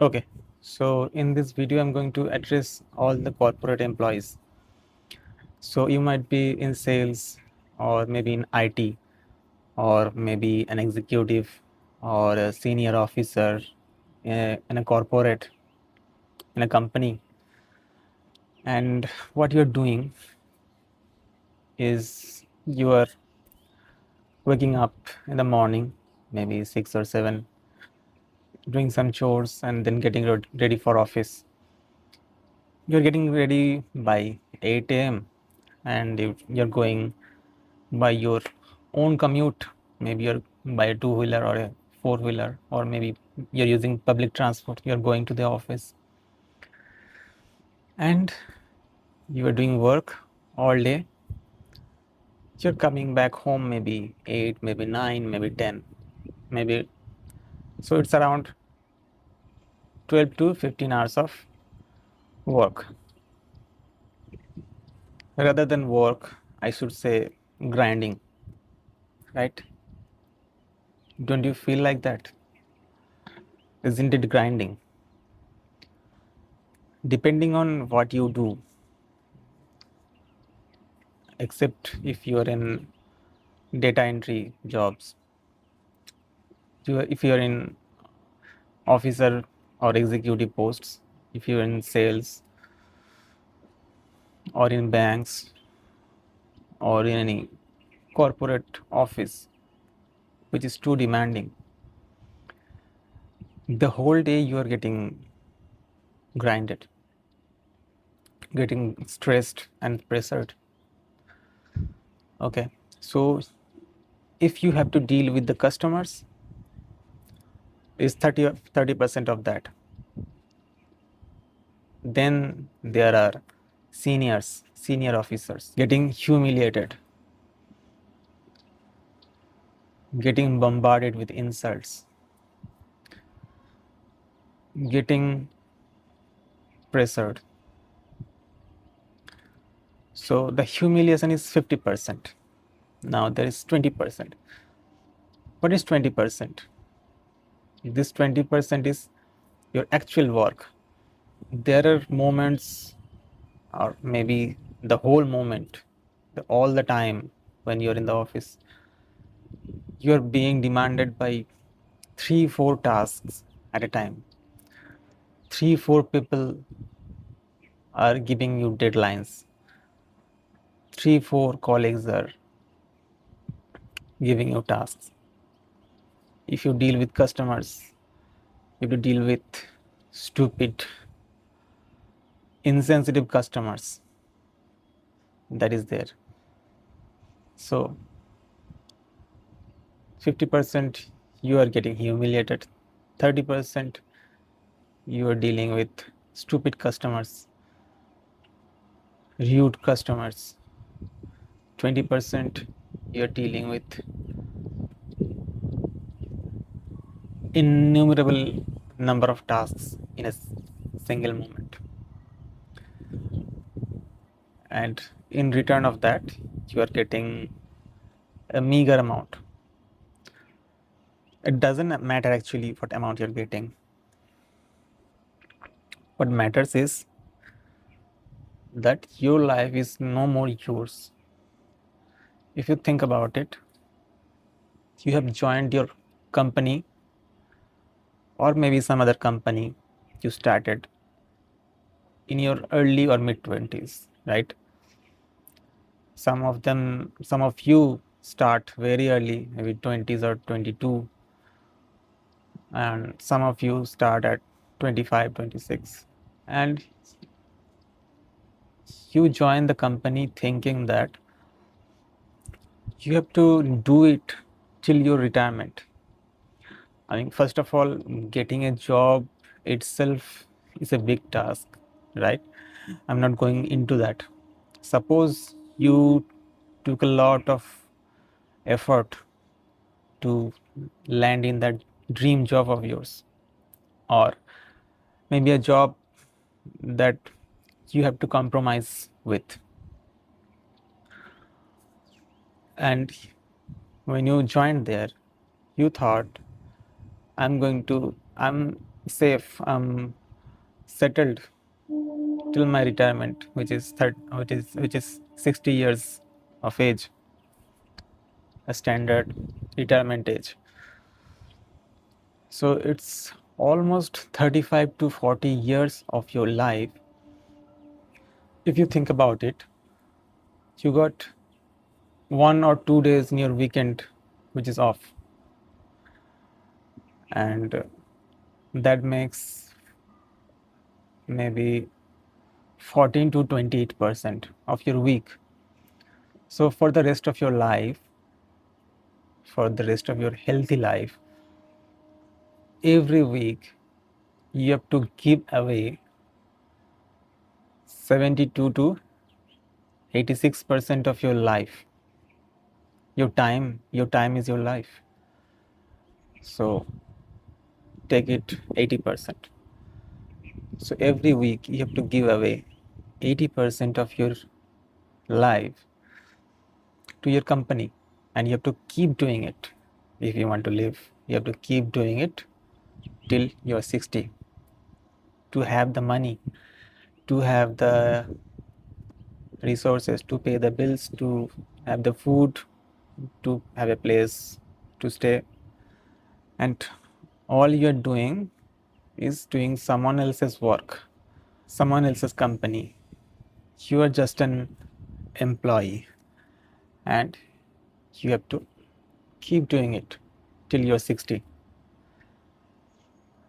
Okay, so in this video, I'm going to address all the corporate employees. So you might be in sales, or maybe in IT, or maybe an executive or a senior officer in a corporate, in a company. And what you're doing is you are waking up in the morning, maybe 6 or 7, doing some chores and then getting ready for office. You're getting ready by 8 a.m. and you're going by your own commute. Maybe you're by a two-wheeler or a four-wheeler, or maybe you're using public transport. You're going to the office and you are doing work all day. You're coming back home maybe 8, maybe 9, maybe 10, maybe. So it's around 12 to 15 hours of work. Rather than work, I should say grinding, right? Don't you feel like that? Isn't it grinding? Depending on what you do, except if you are in data entry jobs, if you are in officer or executive posts, if you're in sales or in banks or in any corporate office, which is too demanding, the whole day you are getting grinded, getting stressed and pressured. Okay, so if you have to deal with the customers, is 30% of that. Then there are senior officers getting humiliated, getting bombarded with insults, getting pressured. So the humiliation is 50%. Now there is 20%. What is 20%? This 20% is your actual work. There are moments, or maybe the whole moment, all the time when you're in the office, you're being demanded by 3-4 tasks at a time. 3-4 people are giving you deadlines. 3-4 colleagues are giving you tasks. If you deal with customers, you have to deal with stupid, insensitive customers. That is there. So 50% you are getting humiliated, 30% you are dealing with stupid customers, rude customers, 20% you are dealing with innumerable number of tasks in a single moment. And in return of that, you are getting a meager amount. It doesn't matter actually what amount you're getting. What matters is that your life is no more yours. If you think about it, you have joined your company or maybe some other company you started in your early or mid 20s, right? Some of you start very early, maybe 20s or 22, and some of you start at 25, 26. And you join the company thinking that you have to do it till your retirement. I mean, first of all, getting a job itself is a big task, right? I'm not going into that. Suppose you took a lot of effort to land in that dream job of yours, or maybe a job that you have to compromise with. And when you joined there, you thought, I'm safe, I'm settled till my retirement, which is 60 years of age, a standard retirement age. So it's almost 35 to 40 years of your life. If you think about it, you got 1 or 2 days in your weekend which is off, and that makes maybe 14 to 28% of your week. So for the rest of your life, for the rest of your healthy life, every week you have to give away 72 to 86% of your life. Your time is your life. So take it 80%. So every week you have to give away 80% of your life to your company, and you have to keep doing it. If you want to live, you have to keep doing it till you're 60, to have the money, to have the resources, to pay the bills, to have the food, to have a place to stay. And all you're doing is doing someone else's work, someone else's company. You are just an employee, and you have to keep doing it till you're 60.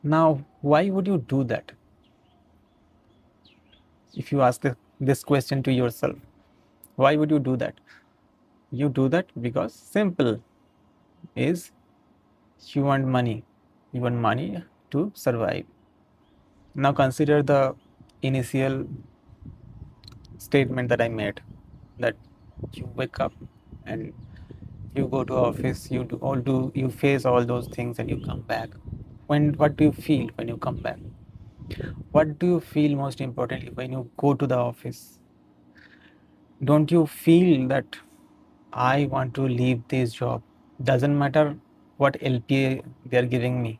Now, why would you do that? If you ask this question to yourself, why would you do that? You do that because simple is, you want money. You want money to survive. Now consider the initial statement that I made, that you wake up and you go to office, you face all those things and you come back. What do you feel when you come back? What do you feel most importantly when you go to the office? Don't you feel that I want to leave this job? Doesn't matter what LPA they are giving me.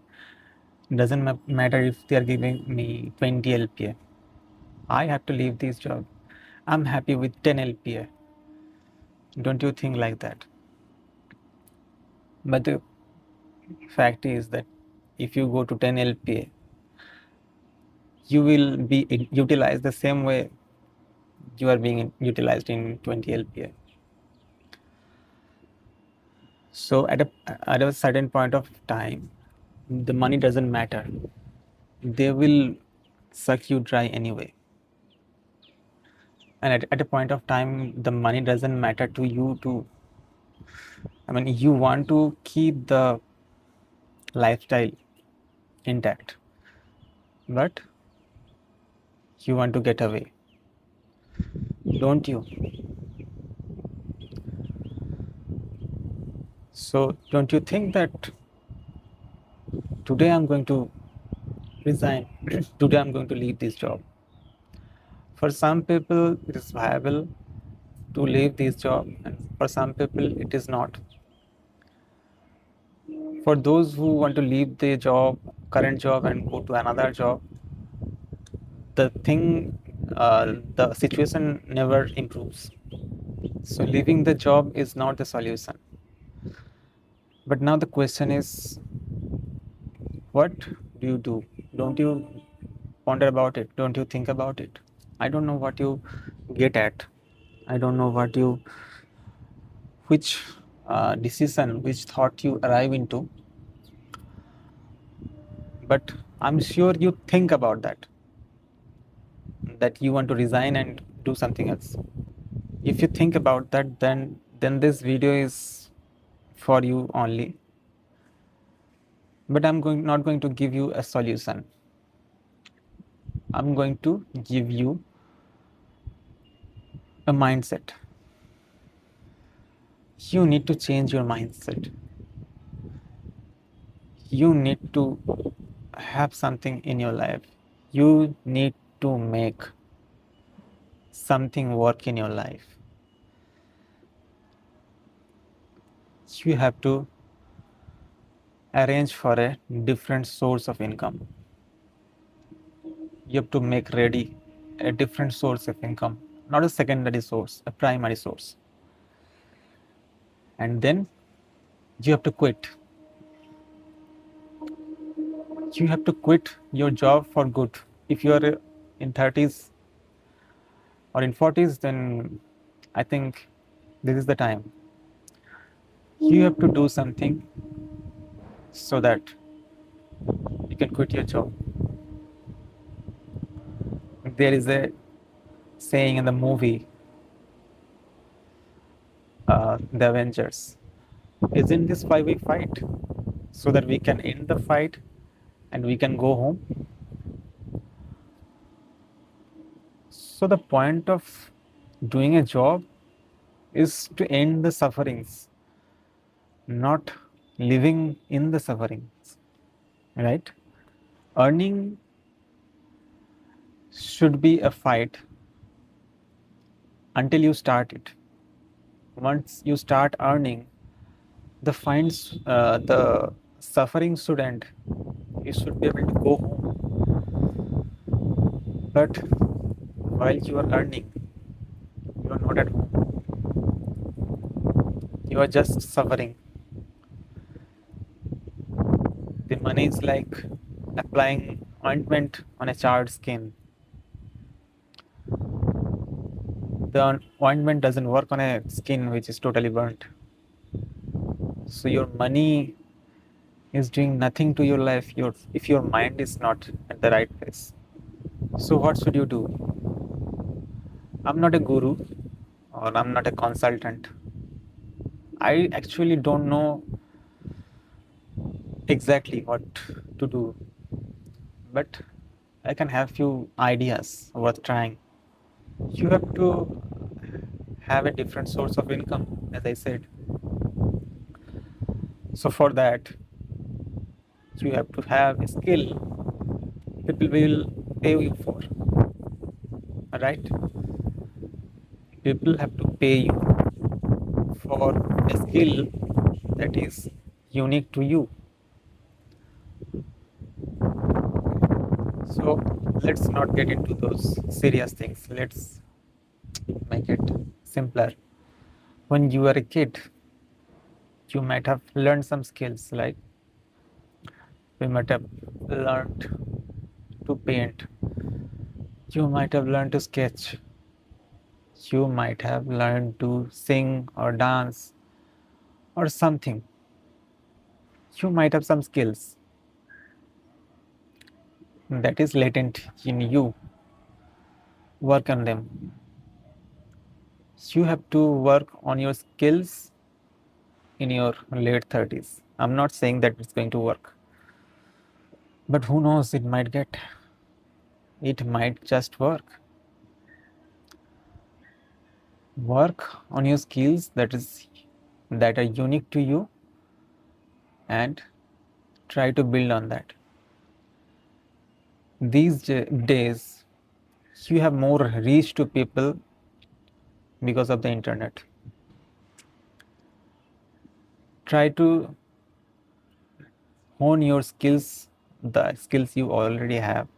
Doesn't matter if they are giving me 20 LPA. I have to leave this job. I'm happy with 10 LPA. Don't you think like that? But the fact is that if you go to 10 LPA, you will be utilized the same way you are being utilized in 20 LPA. So at a certain point of time, the money doesn't matter. They will suck you dry anyway. And at a point of time, the money doesn't matter to you too. I mean, you want to keep the lifestyle intact, but you want to get away, don't you? So don't you think that today I'm going to resign, today I'm going to leave this job? For some people, it is viable to leave this job, and for some people, it is not. For those who want to leave their job, current job, and go to another job, the thing, the situation never improves. So leaving the job is not the solution. But now the question is, what do you do? Don't you ponder about it? Don't you think about it? I don't know what you get at. I don't know which decision, which thought you arrive into. But I'm sure you think about that you want to resign and do something else. If you think about that, then this video is for you only. But not going to give you a solution. I'm going to give you a mindset. You need to change your mindset. You need to have something in your life. You need to make something work in your life. You have to arrange for a different source of income. You have to make ready a different source of income, not a secondary source, a primary source. And then you have to quit. You have to quit your job for good. If you are in 30s or in 40s, then I think this is the time. You have to do something so that you can quit your job. There is a saying in the movie, The Avengers, isn't this why we fight? So that we can end the fight and we can go home. So the point of doing a job is to end the sufferings, not living in the sufferings, right? Earning should be a fight until you start it. Once you start earning, the suffering should end. You should be able to go home. But while you are earning, you are not at home. You are just suffering. The money is like applying ointment on a charred skin. The ointment doesn't work on a skin which is totally burnt. So your money is doing nothing to your life if your mind is not at the right place. So what should you do? I'm not a guru or I'm not a consultant. I actually don't know exactly what to do, but I can have few ideas worth trying. You have to have a different source of income, as I said. So for that, you have to have a skill people will pay you for, right? People have to pay you for a skill that is unique to you. So let's not get into those serious things. Let's make it simpler. When you were a kid, you might have learned some skills, like you might have learned to paint, you might have learned to sketch, you might have learned to sing or dance or something. You might have some skills that is latent in you. Work on them. You have to work on your skills in your late 30s. I'm not saying that it's going to work, but who knows, it might just work. Work on your skills that are unique to you and try to build on that. These days, you have more reach to people because of the internet. Try to hone your skills, the skills you already have,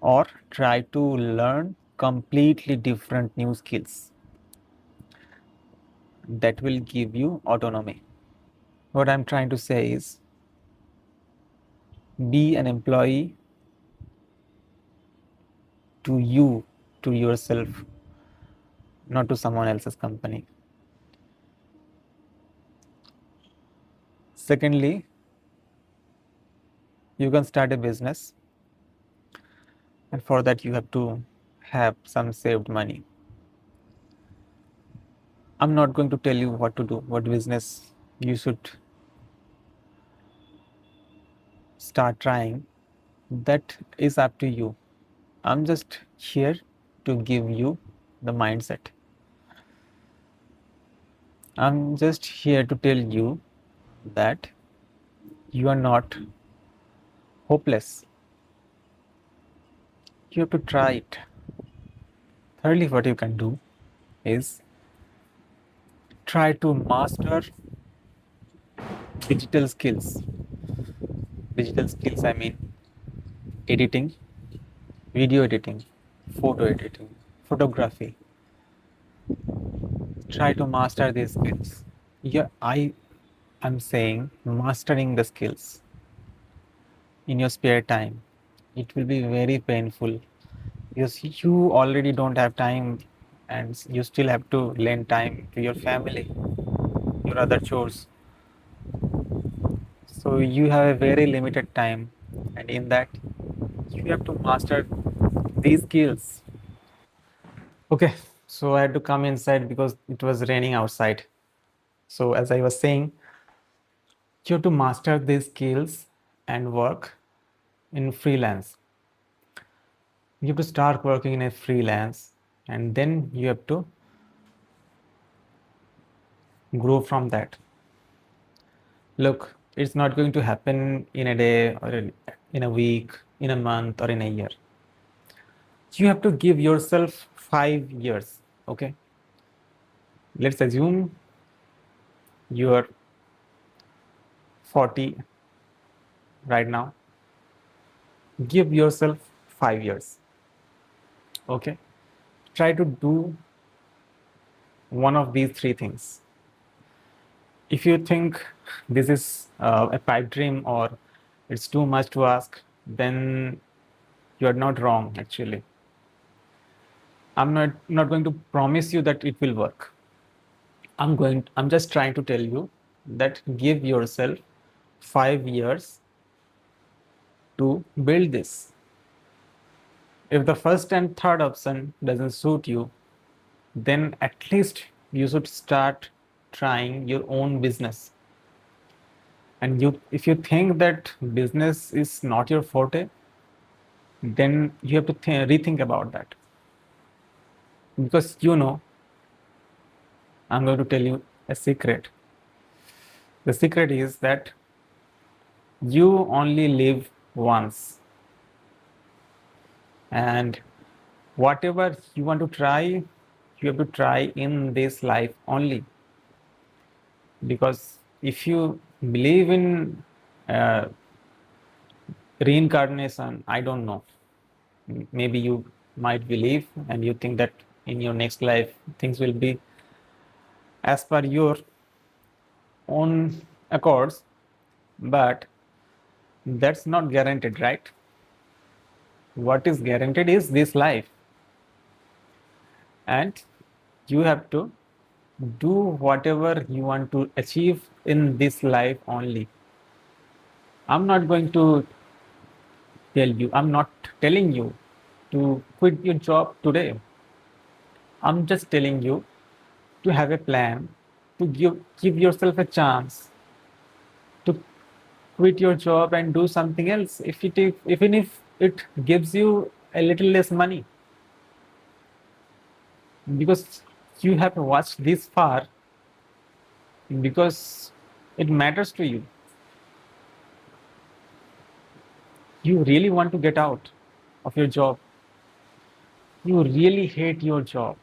or try to learn completely different new skills that will give you autonomy. What I'm trying to say is, be an employee to you, to yourself, not to someone else's company. Secondly, you can start a business, and for that you have to have some saved money. I'm not going to tell you what to do, what business you should start trying. That is up to you. I'm just here to give you the mindset. I'm just here to tell you that you are not hopeless. You have to try it. Thirdly, what you can do is try to master digital skills. Digital skills, I mean editing, video editing, photo editing, photography. Try to master these skills. Yeah, I am saying mastering the skills in your spare time. It will be very painful because you already don't have time and you still have to lend time to your family, your other chores. So you have a very limited time, and in that, you have to master these skills. Okay, so I had to come inside because it was raining outside. So, as I was saying, you have to master these skills and work in freelance. You have to start working in a freelance, and then you have to grow from that. Look, it's not going to happen in a day or in a week, in a month, or in a year. You have to give yourself 5 years. Okay, let's assume you are 40 right now. Give yourself 5 years. Okay, try to do one of these three things. If you think this is a pipe dream or it's too much to ask, then you are not wrong actually. I'm not going to promise you that it will work. I'm just trying to tell you that give yourself 5 years to build this. If the first and third option doesn't suit you, then at least you should start trying your own business. And if you think that business is not your forte, then you have to rethink about that. Because I'm going to tell you a secret. The secret is that you only live once. And whatever you want to try, you have to try in this life only. Because if you believe in uh, reincarnation, I don't know. Maybe you might believe and you think that in your next life things will be as per your own accords, but that's not guaranteed, right? What is guaranteed is this life, and you have to do whatever you want to achieve in this life only. I'm not going to I'm not telling you to quit your job today. I'm just telling you to have a plan, to give yourself a chance to quit your job and do something else, even if it gives you a little less money, because you have watched this far, because it matters to you. You really want to get out of your job. You really hate your job,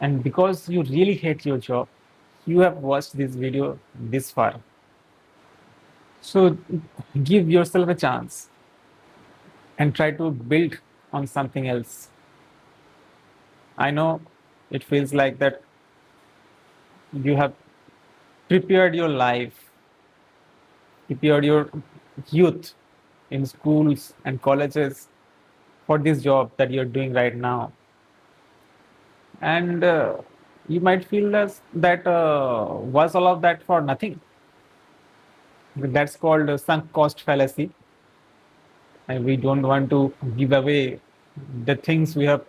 and because you really hate your job, you have watched this video this far. So give yourself a chance and try to build on something else. I know it feels like that you have prepared your life, prepared your youth in schools and colleges for this job that you're doing right now. And you might feel as that was all of that for nothing. That's called sunk cost fallacy. And we don't want to give away the things we have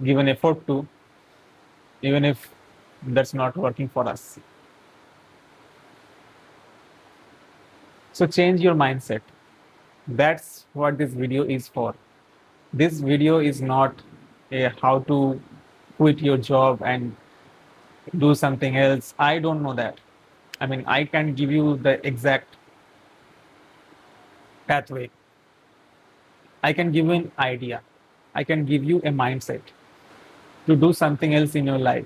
given effort to, even if that's not working for us. So change your mindset. That's what this video is for. This video is not a how to quit your job and do something else. I don't know that. I mean, I can give you the exact pathway. I can give you an idea. I can give you a mindset to do something else in your life,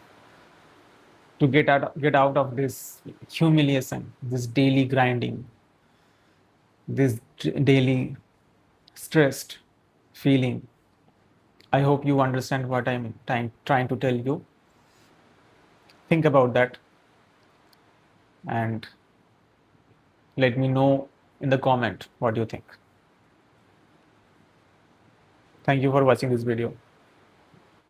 to get out of this humiliation, this daily grinding, this daily stressed feeling. I hope you understand what I'm trying to tell you. Think about that and let me know in the comment what you think. Thank you for watching this video.